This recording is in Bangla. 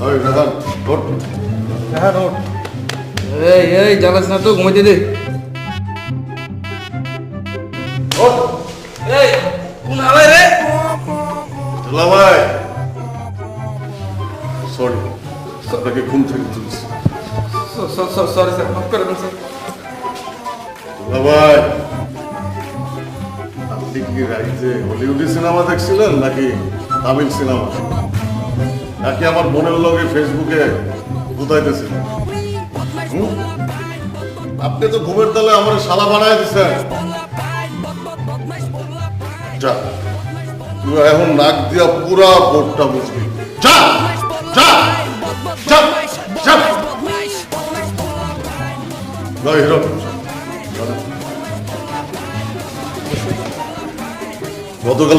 ওই রাহান ওঠ। রাহান ওঠ। এই জ্বালাস না তো, ঘুমাইতে দে। ওঠ। এই কোন হালাই রে? দুলা ভাই সরি, আপনাকে ঘুম থেকে তুলছি। সরি স্যার, মাফ করে দেন স্যার। দুলা ভাই আপনি কি রাইতে হলিউডি সিনেমা দেখছিলেন নাকি তামিল সিনেমা, নাকি আমার বোনের লগে ফেসবুকে বুঝাইতেছিলেন? আপনি তো ঘুমের তালে আমার শালা বানায় দিচ্ছেন। যা, তুই এখন নাক দিয়া পুরা বোর্ডটা বুঝবি। যা যা যা যা। জয় হিরো। গতকাল